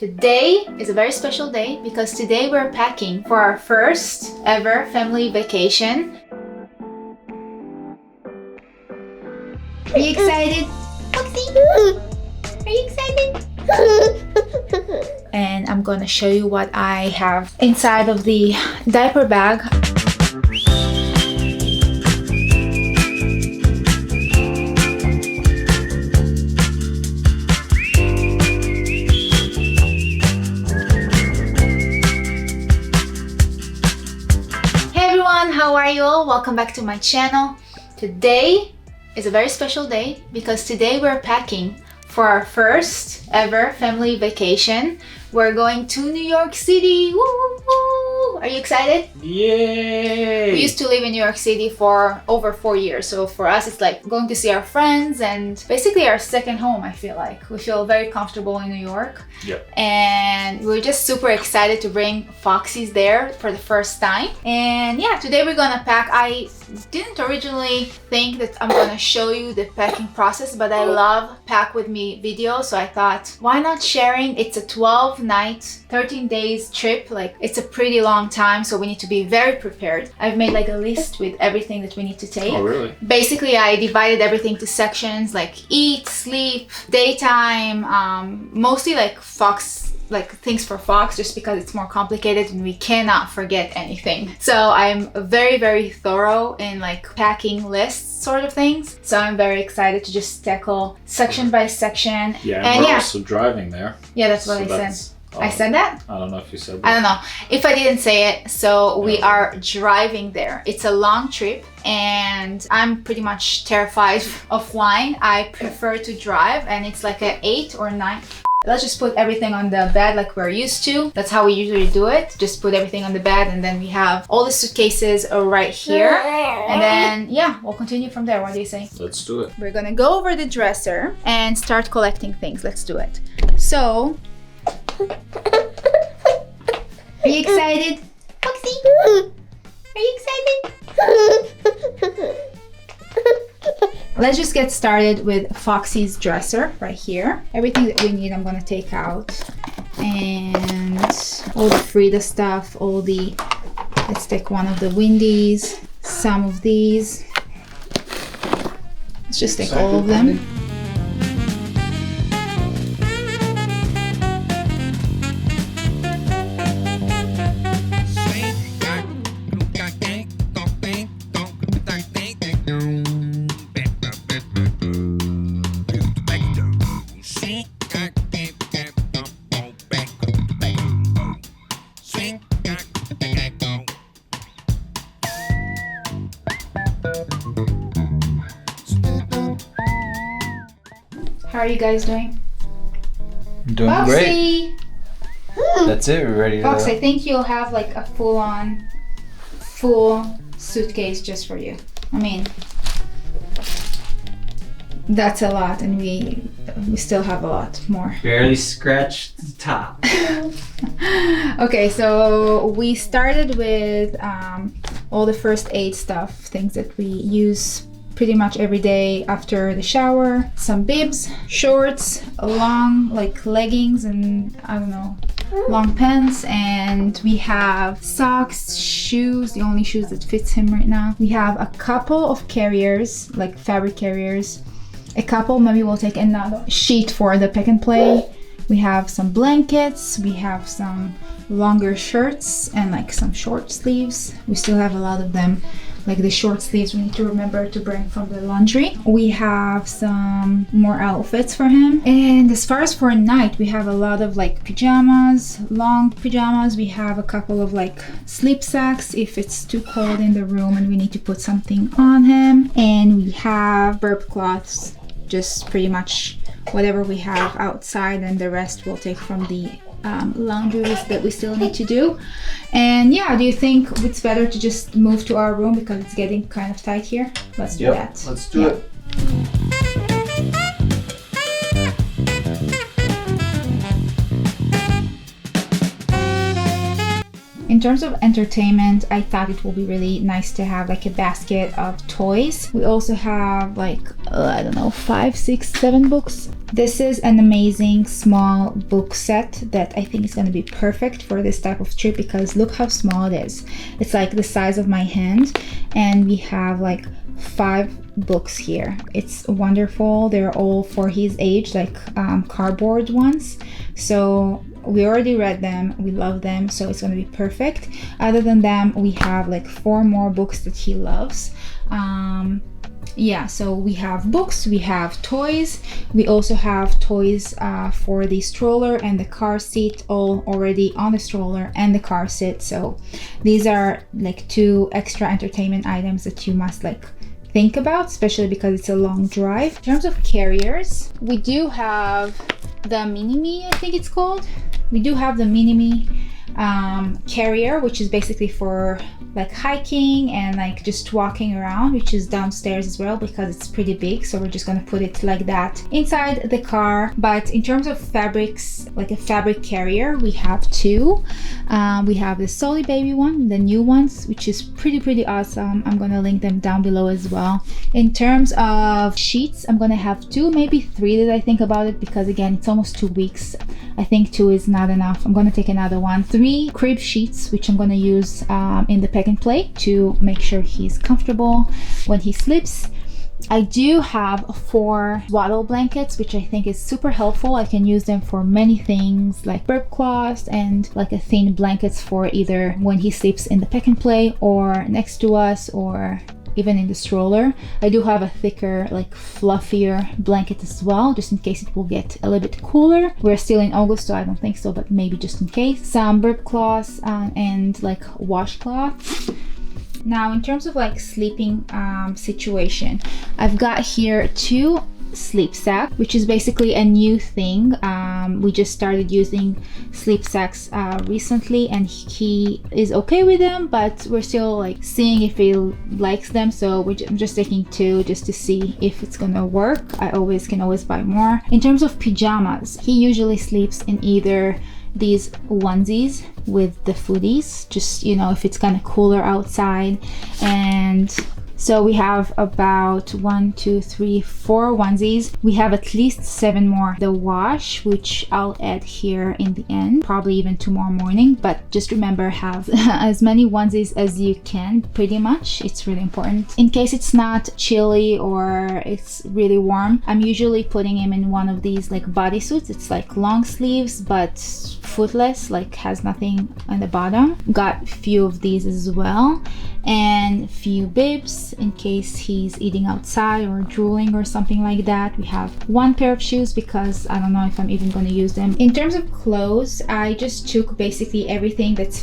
Today is a very special day because today we're packing for our first ever family vacation. Are you excited, Foxy? Are you excited? And I'm gonna show you what I have inside of the diaper bag. How are you all? Welcome back to my channel. Today is a very special day because today we're packing for our first ever family vacation. We're going to New York City. Woo, woo, woo. Are you excited? Yay! We used to live in New York City for over 4 years. So for us, it's like going to see our friends and basically our second home, I feel like. We feel very comfortable in New York. Yep. And we're just super excited to bring Foxy's there for the first time. And yeah, today we're gonna pack. I didn't originally think that I'm gonna show you the packing process, but I love pack with me videos. So I thought, why not sharing? It's a 12-night, 13 days trip. Like, it's a pretty long time, so we need to be very prepared. I've made like a list with everything that we need to take. Oh, really? Basically, I divided everything to sections like eat, sleep, daytime, mostly like things for Fox, just because it's more complicated and we cannot forget anything. So I'm very, very thorough in like packing lists sort of things. So I'm very excited to just tackle section by section. Yeah, and we're also driving there. Yeah, that's what I said. I said that? I don't know if you said that. I don't know if I didn't say it. So we are driving there. It's a long trip and I'm pretty much terrified of flying. I prefer to drive, and it's like an 8 or 9. Let's just put everything on the bed like we're used to. That's how we usually do it. Just put everything on the bed, and then we have all the suitcases right here. And then, yeah, we'll continue from there. What do you say? Let's do it. We're gonna go over the dresser and start collecting things. Let's do it. So, are you excited? Foxy? Are you excited? Let's just get started with Foxy's dresser right here. Everything that we need I'm gonna take out. And all the Frida stuff, let's take one of the Windies, some of these. Let's just take all of them. How are you guys doing? I'm doing Foxy! great. That's it. We're ready to Fox, I think you'll have like a full suitcase just for you. I mean, that's a lot, and we still have a lot more. barely scratched the top. Okay, so we started with all the first aid stuff, things that we use pretty much every day after the shower. Some bibs, shorts, long like leggings, and I don't know, long pants. And we have socks, shoes, the only shoes that fits him right now. We have a couple of carriers, like fabric carriers. A couple, maybe we'll take another sheet for the pack and play. We have some blankets, we have some longer shirts and like some short sleeves. We still have a lot of them. Like the short sleeves we need to remember to bring from the laundry. We have some more outfits for him. And as far as for night, we have a lot of like pajamas, long pajamas. We have a couple of like sleep sacks if it's too cold in the room and we need to put something on him. And we have burp cloths, just pretty much whatever we have outside, and the rest we'll take from the laundry list that we still need to do. And yeah, do you think it's better to just move to our room because it's getting kind of tight here? Let's do that. Let's do it. In terms of entertainment, I thought it will be really nice to have like a basket of toys. We also have like, I don't know, 5, 6, 7 books. This is an amazing small book set that I think is going to be perfect for this type of trip, because look how small it is. It's like the size of my hand, and we have like 5 books here. It's wonderful. They're all for his age, like cardboard ones. So we already read them, we love them, so it's going to be perfect. Other than them, we have like 4 more books that he loves. Yeah, so we have books, we have toys, we also have toys for the stroller and the car seat, all already on the stroller and the car seat. So these are like 2 extra entertainment items that you must like think about, especially because it's a long drive. In terms of carriers, we do have the Mini-Me, I think it's called. We do have the Mini-Me carrier, which is basically for like hiking and like just walking around, which is downstairs as well because it's pretty big. So we're just gonna put it like that inside the car. But in terms of fabrics, like a fabric carrier, we have 2. We have the Solly Baby one, the new ones, which is pretty awesome. I'm gonna link them down below as well. In terms of sheets, I'm gonna have 2, maybe 3 that I think about it, because again, it's almost 2 weeks. I think 2 is not enough. I'm gonna take another one. 3 crib sheets, which I'm gonna use in the pack and play to make sure he's comfortable when he sleeps. I do have 4 swaddle blankets, which I think is super helpful. I can use them for many things, like burp cloths and like a thin blankets for either when he sleeps in the pack and play or next to us or even in the stroller. I do have a thicker, like fluffier blanket as well, just in case it will get a little bit cooler. We're still in August, so I don't think so, but maybe just in case. Some burp cloths and like washcloths. Now, in terms of like sleeping situation, I've got here 2 sleep sack, which is basically a new thing. We just started using sleep sacks recently, and he is okay with them, but we're still like seeing if he likes them. So I'm just taking 2 just to see if it's gonna work. I can always buy more. In terms of pajamas, he usually sleeps in either these onesies with the footies, just, you know, if it's kind of cooler outside. And so we have about 1, 2, 3, 4 onesies. We have at least 7 more. The wash, which I'll add here in the end, probably even tomorrow morning. But just remember, have as many onesies as you can, pretty much. It's really important. In case it's not chilly or it's really warm, I'm usually putting him in one of these like bodysuits. It's like long sleeves, but footless, like has nothing on the bottom. Got a few of these as well, and a few bibs in case he's eating outside or drooling or something like that. We have 1 pair of shoes because I don't know if I'm even going to use them. In terms of clothes, I just took basically everything that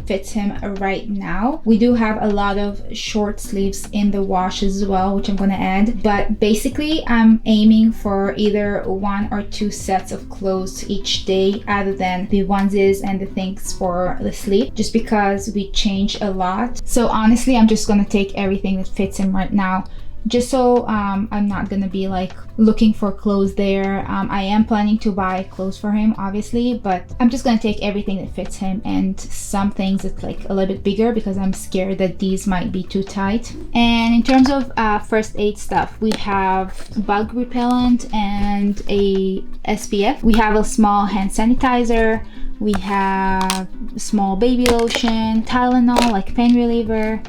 fits him right now. We do have a lot of short sleeves in the wash as well, which I'm going to add, but basically I'm aiming for either 1 or 2 sets of clothes each day, other than the onesies and the things for the sleep, just because we change a lot. So honestly, I'm just gonna take everything that fits him right now, just so I'm not gonna be like looking for clothes there. I am planning to buy clothes for him, obviously, but I'm just gonna take everything that fits him and some things that's like a little bit bigger because I'm scared that these might be too tight. And in terms of first aid stuff, we have bug repellent and a SPF. We have a small hand sanitizer. We have small baby lotion, Tylenol, like pain reliever,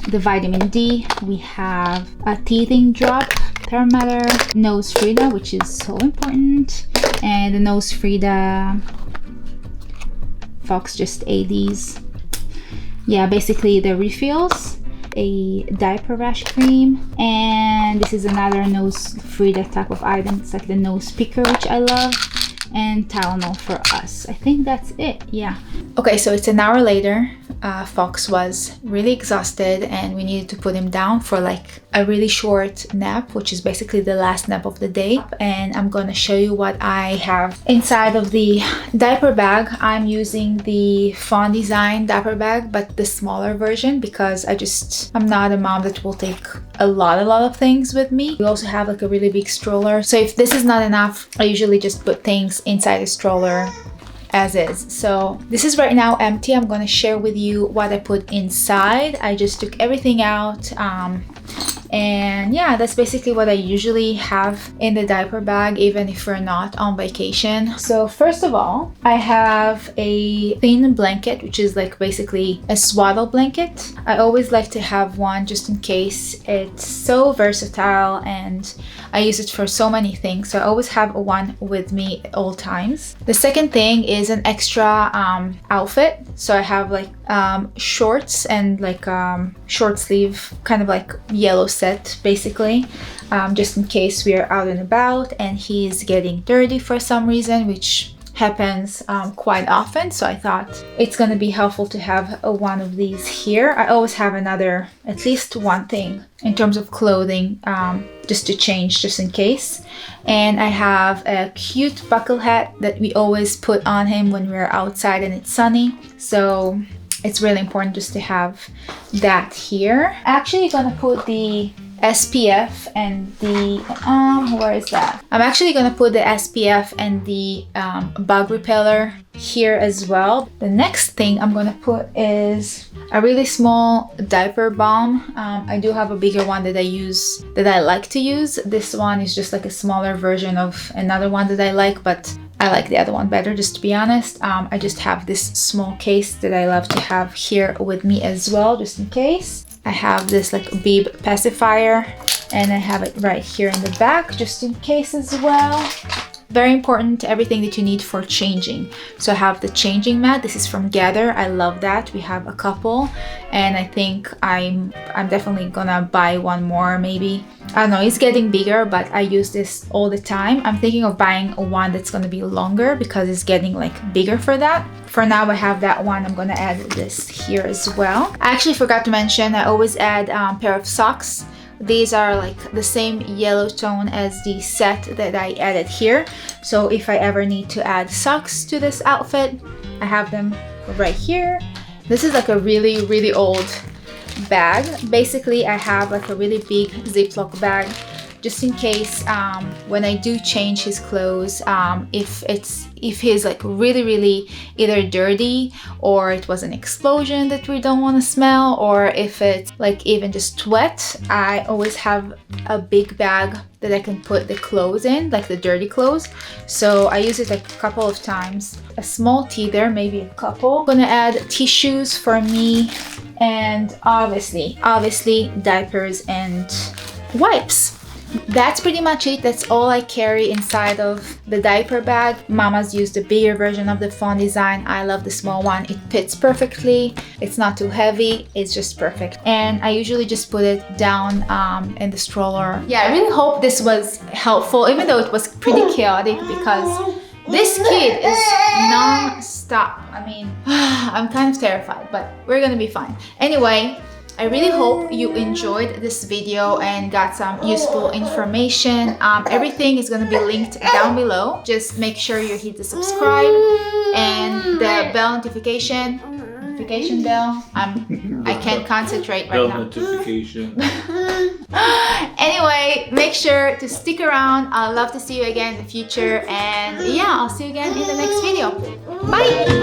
the vitamin D. We have a teething drop, thermometer, nose Frida, which is so important, and the nose Frida, Fox just ate these. Yeah, basically the refills, a diaper rash cream, and this is another nose Frida type of item. It's like the nose picker, which I love, and Tylenol for us. I think that's it. Yeah. Okay, so it's an hour later. Fox was really exhausted and we needed to put him down for like a really short nap, which is basically the last nap of the day. And I'm gonna show you what I have inside of the diaper bag. I'm using the Fawn Design diaper bag, but the smaller version, because I'm not a mom that will take a lot of things with me. We also have like a really big stroller. So if this is not enough, I usually just put things inside the stroller as is. So this is right now empty. I'm gonna share with you what I put inside. I just took everything out. And yeah, that's basically what I usually have in the diaper bag, even if we're not on vacation. So first of all, I have a thin blanket, which is like basically a swaddle blanket. I always like to have one just in case. It's so versatile and I use it for so many things. So I always have one with me at all times. The second thing is an extra outfit. So I have like shorts and like short sleeve, kind of like yellow set basically, just in case we are out and about and he's getting dirty for some reason, which happens quite often. So I thought it's gonna be helpful to have one of these here. I always have another, at least one thing in terms of clothing, just to change just in case. And I have a cute buckle hat that we always put on him when we're outside and it's sunny. So it's really important just to have that here. Actually gonna put the SPF and the, where is that? I'm actually gonna put the SPF and the bug repeller here as well. The next thing I'm gonna put is a really small diaper balm. I do have a bigger one that I like to use. This one is just like a smaller version of another one that I like, but I like the other one better, just to be honest. I just have this small case that I love to have here with me as well, just in case. I have this like bib pacifier and I have it right here in the back, just in case as well. Very important, everything that you need for changing. So I have the changing mat. This is from Gather. I love that. We have a couple and I think I'm definitely gonna buy one more maybe. I don't know, it's getting bigger, but I use this all the time. I'm thinking of buying one that's gonna be longer because it's getting like bigger for that. For now, I have that one. I'm gonna add this here as well. I actually forgot to mention, I always add a pair of socks. These are like the same yellow tone as the set that I added here. So if I ever need to add socks to this outfit, I have them right here. This is like a really, really old bag. Basically, I have like a really big Ziploc bag just in case when I do change his clothes, if he's like really either dirty or it was an explosion that we don't want to smell, or if it's like even just wet, I always have a big bag that I can put the clothes in, like the dirty clothes. So I use it like a couple of times. A small tea there, maybe a couple. I'm gonna add tissues for me and obviously diapers and wipes. That's pretty much it. That's all I carry inside of the diaper bag. Mama's used the bigger version of the phone design. I love the small one. It fits perfectly. It's not too heavy. It's just perfect. And I usually just put it down in the stroller. Yeah, I really hope this was helpful, even though it was pretty chaotic because this kid is non-stop. I mean, I'm kind of terrified, but we're gonna be fine. Anyway, I really hope you enjoyed this video and got some useful information. Everything is going to be linked down below. Just make sure you hit the subscribe and the bell notification bell. I can't concentrate right now. Notification. Anyway, make sure to stick around. I'd love to see you again in the future, and yeah, I'll see you again in the next video. Bye.